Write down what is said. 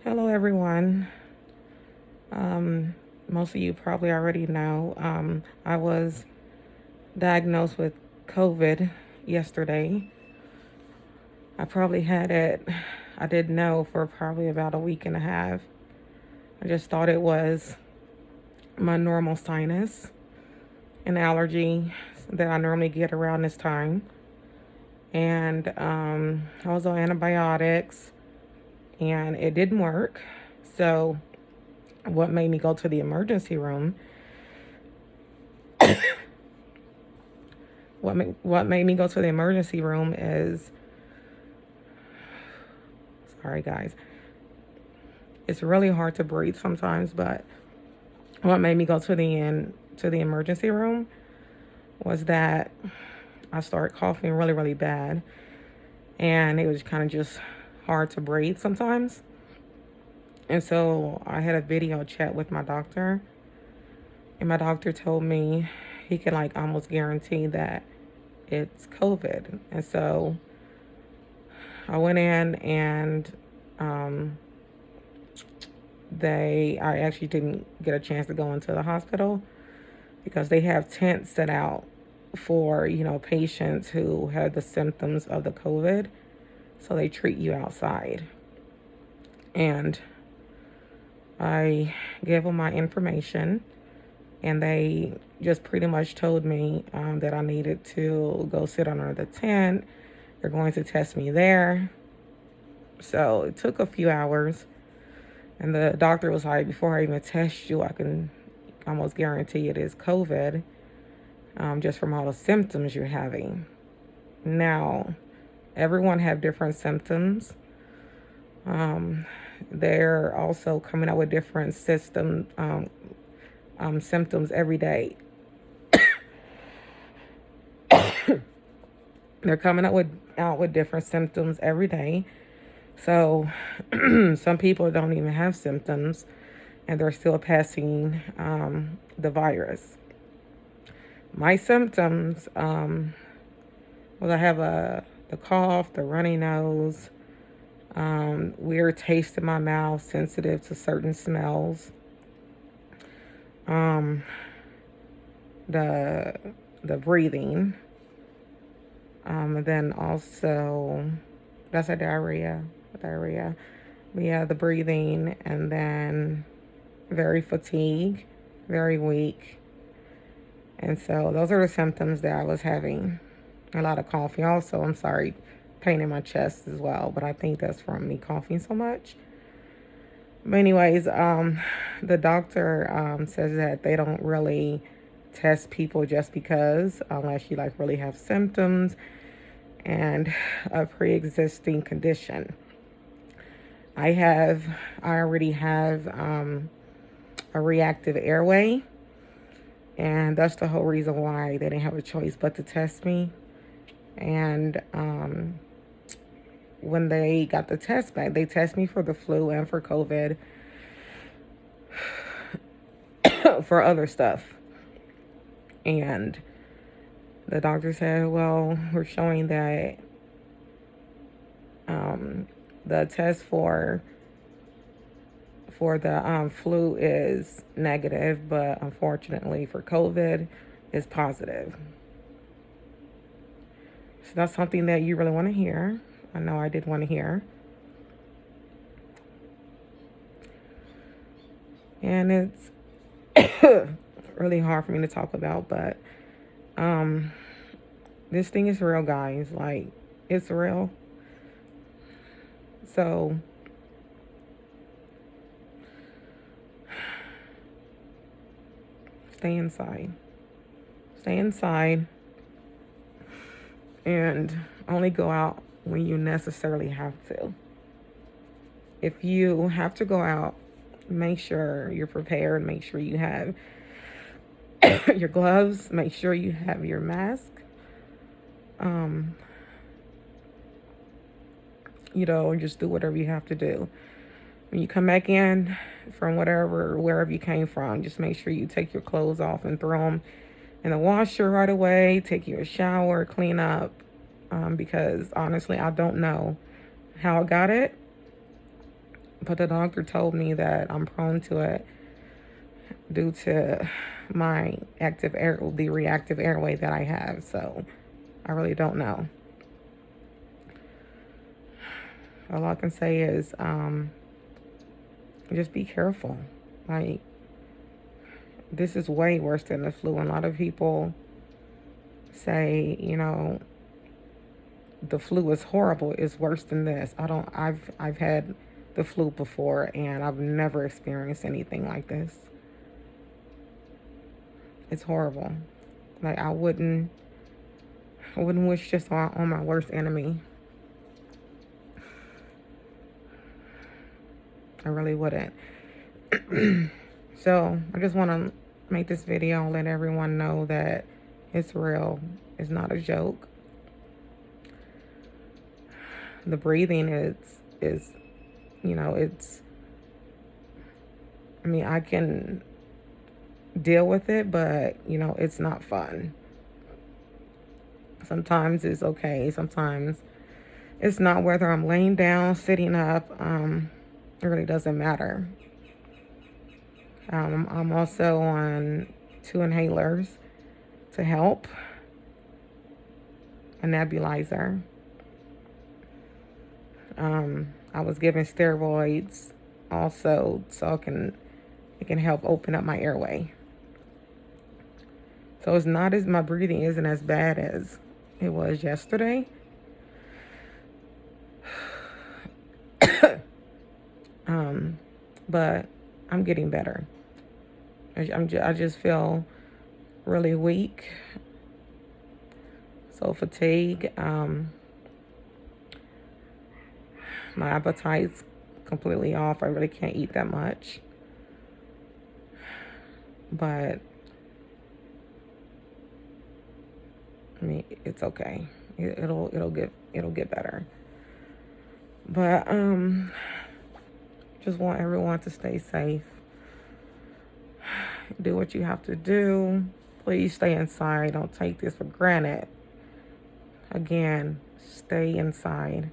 Hello, everyone. Most of you probably already know I was diagnosed with COVID yesterday. I probably had it, I didn't know, for probably about a week and a half. I just thought it was my normal sinus and allergy that I normally get around this time. And I was on antibiotics and it didn't work. So, what made me go to the emergency room what made me go to the emergency room is, sorry guys, it's really hard to breathe sometimes, but what made me go to the emergency room was that I started coughing really, really bad, and it was kind of just hard to breathe sometimes. And so I had a video chat with my doctor, and my doctor told me he can like almost guarantee that it's COVID. And so I went in and um, I actually didn't get a chance to go into the hospital because they have tents set out for, patients who have the symptoms of the COVID. So they treat you outside. And I gave them my information, and they just pretty much told me that I needed to go sit under the tent. They're going to test me there. So it took a few hours. And the doctor was like, before I even test you, I can almost guarantee it is COVID, just from all the symptoms you're having. Now, everyone have different symptoms. They're also coming out with different symptoms every day. They're coming out with different symptoms every day. So some people don't even have symptoms, and they're still passing the virus. My symptoms was I have the cough, the runny nose, weird taste in my mouth, sensitive to certain smells, um, the breathing, and then also that's a diarrhea. Yeah, the breathing, and then very fatigued, very weak. And so those are the symptoms that I was having. A lot of coughing. Also, I'm sorry, pain in my chest as well, but I think that's from me coughing so much. But anyways, the doctor says that they don't really test people just because, unless you like really have symptoms and a pre-existing condition. I already have a reactive airway, and that's the whole reason why they didn't have a choice but to test me. And when they got the test back, they test me for the flu and for COVID, for other stuff. And the doctor said, well, we're showing that the test for the flu is negative, but unfortunately for COVID is positive. So that's something that you really want to hear. I know I did want to hear. And it's really hard for me to talk about, but this thing is real, guys. Like, it's real. So stay inside. Stay inside and only go out when you necessarily have to. If you have to go out, make sure you're prepared. Make sure you have your gloves. Make sure you have your mask. Just do whatever you have to do. When you come back in from wherever you came from, just make sure you take your clothes off and throw them in the washer right away. Take your shower, clean up, because honestly, I don't know how I got it, But the doctor told me that I'm prone to it due to my the reactive airway that I have. So I really don't know. All I can say is just be careful. Like, this is way worse than the flu. And a lot of people say, the flu is horrible. It's worse than this. I've had the flu before and I've never experienced anything like this. It's horrible. Like, I wouldn't wish this on my worst enemy. I really wouldn't. So I just want to make this video and let everyone know that it's real. It's not a joke. The breathing is it's, I can deal with it, but, it's not fun. Sometimes it's okay. Sometimes it's not, whether I'm laying down, sitting up. It really doesn't matter. I'm also on 2 inhalers to help, a nebulizer. I was given steroids also, so it can help open up my airway. So it's not my breathing isn't as bad as it was yesterday. But I'm getting better. I just feel really weak. So fatigue. My appetite's completely off. I really can't eat that much. But it's okay. It'll get better. But just want everyone to stay safe. Do what you have to do. Please stay inside. Don't take this for granted. Again, stay inside.